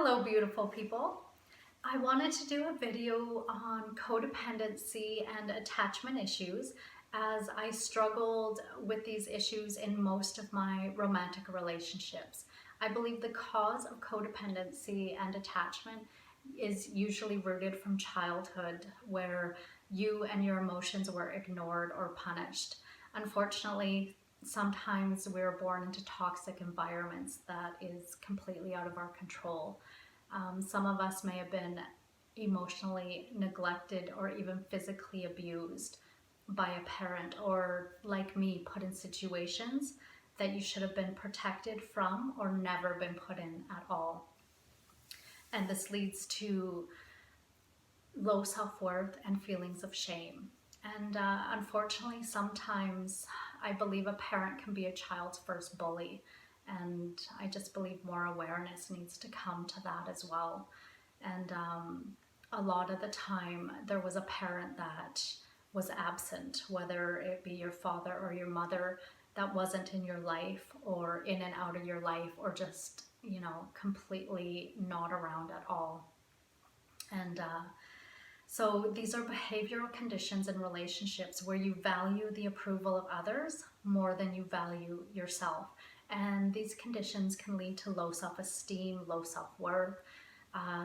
Hello, beautiful people. I wanted to do a video on codependency and attachment issues as I struggled with these issues in most of my romantic relationships. I believe the cause of codependency and attachment is usually rooted from childhood, where you and your emotions were ignored or punished. Unfortunately, sometimes we're born into toxic environments that is completely out of our control. Some of us may have been emotionally neglected or even physically abused by a parent, or like me, put in situations that you should have been protected from or never been put in at all. And this leads to low self-worth and feelings of shame. And unfortunately, sometimes I believe a parent can be a child's first bully. And I just believe more awareness needs to come to that as well. And a lot of the time, there was a parent that was absent, whether it be your father or your mother that wasn't in your life or in and out of your life, or just, completely not around at all. And so these are behavioral conditions in relationships where you value the approval of others more than you value yourself. And these conditions can lead to low self-esteem, low self-worth.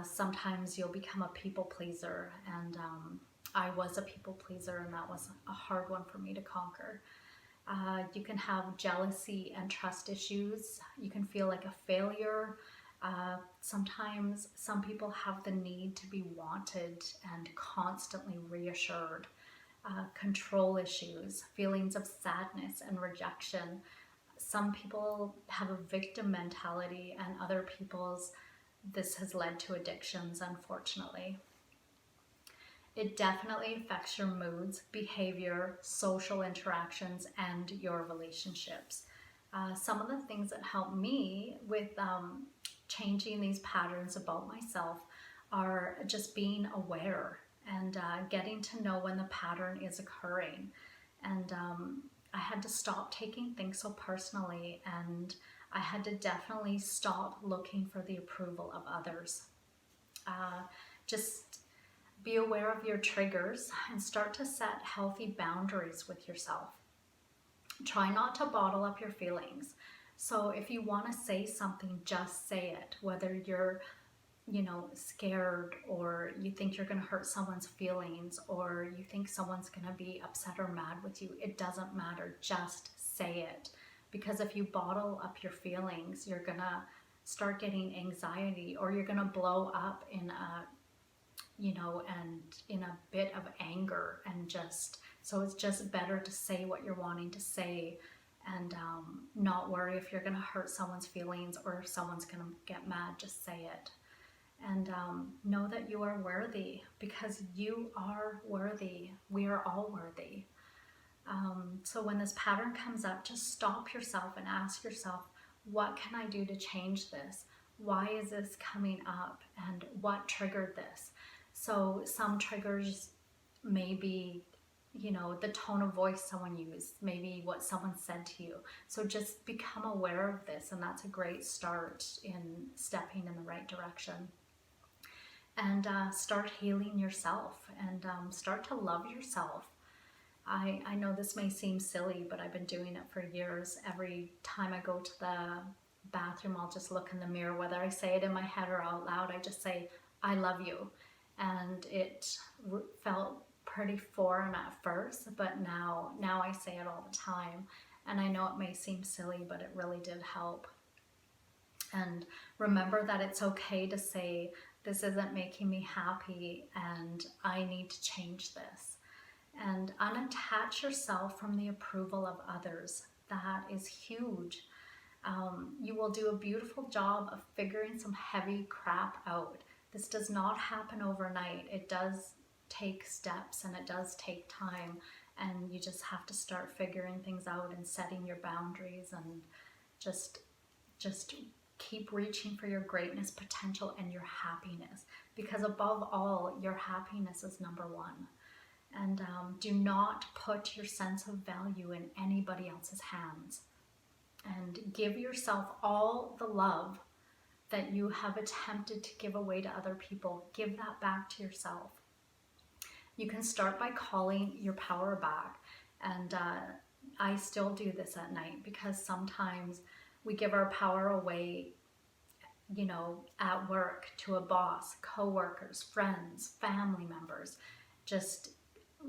Sometimes you'll become a people pleaser, and I was a people pleaser, and that was a hard one for me to conquer. You can have jealousy and trust issues. You can feel like a failure. Sometimes some people have the need to be wanted and constantly reassured. Control issues, feelings of sadness and rejection. Some people have a victim mentality, and other people's, this has led to addictions, unfortunately. It definitely affects your moods, behavior, social interactions, and your relationships. Some of the things that help me with changing these patterns about myself are just being aware and getting to know when the pattern is occurring. And I had to stop taking things so personally, and I had to definitely stop looking for the approval of others. Just be aware of your triggers and start to set healthy boundaries with yourself. Try not to bottle up your feelings. So if you want to say something, just say it, whether you're scared, or you think you're going to hurt someone's feelings, or you think someone's going to be upset or mad with you. It doesn't matter. Just say it. Because if you bottle up your feelings, you're going to start getting anxiety, or you're going to blow up in a and in a bit of anger, and so it's just better to say what you're wanting to say, and not worry if you're going to hurt someone's feelings or if someone's going to get mad. Just say it. And know that you are worthy, because you are worthy. We are all worthy. So when this pattern comes up, just stop yourself and ask yourself, what can I do to change this? Why is this coming up? And what triggered this? So some triggers may be, the tone of voice someone used, maybe what someone said to you. So just become aware of this, and that's a great start in stepping in the right direction. And start healing yourself, and start to love yourself. I know this may seem silly, but I've been doing it for years. Every time I go to the bathroom, I'll just look in the mirror, whether I say it in my head or out loud. I just say, I love you. And it felt pretty foreign at first, but now I say it all the time. And I know it may seem silly, but it really did help. And remember that it's okay to say, this isn't making me happy and I need to change this. And unattach yourself from the approval of others. That is huge. You will do a beautiful job of figuring some heavy crap out. This does not happen overnight. It does take steps, and it does take time, and you just have to start figuring things out and setting your boundaries, and just keep reaching for your greatness, potential, and your happiness, because above all, your happiness is number one. And do not put your sense of value in anybody else's hands, and give yourself all the love that you have attempted to give away to other people, give that back to yourself. You can start by calling your power back. And I still do this at night because sometimes we give our power away, you know, at work, to a boss, co-workers, friends, family members. Just,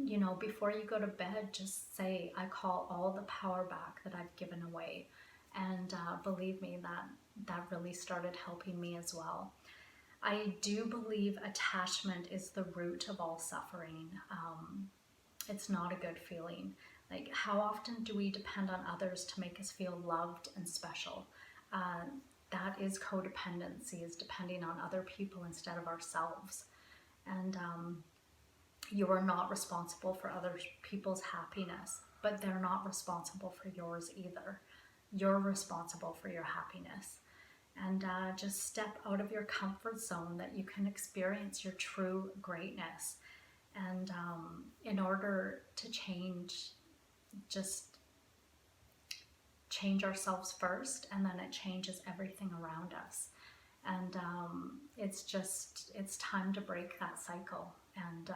you know, before you go to bed, just say, I call all the power back that I've given away. And believe me, that really started helping me as well. I do believe attachment is the root of all suffering. It's not a good feeling. Like, how often do we depend on others to make us feel loved and special? That is codependency, is depending on other people instead of ourselves. And you are not responsible for other people's happiness, but they're not responsible for yours either. You're responsible for your happiness. And just step out of your comfort zone that you can experience your true greatness. And in order to change, just change ourselves first, and then it changes everything around us. And it's time to break that cycle. And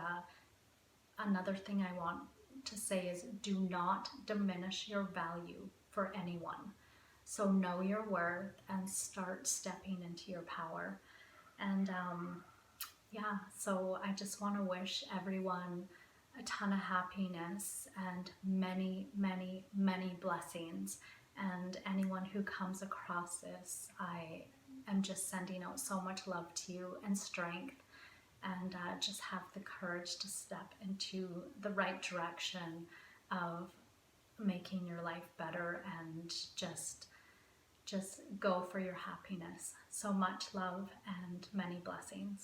another thing I want to say is, do not diminish your value for anyone. So know your worth and start stepping into your power. And yeah, so I just want to wish everyone a ton of happiness and many, many, many blessings. And anyone who comes across this, I am just sending out so much love to you and strength. And just have the courage to step into the right direction of making your life better, and just go for your happiness. So much love and many blessings.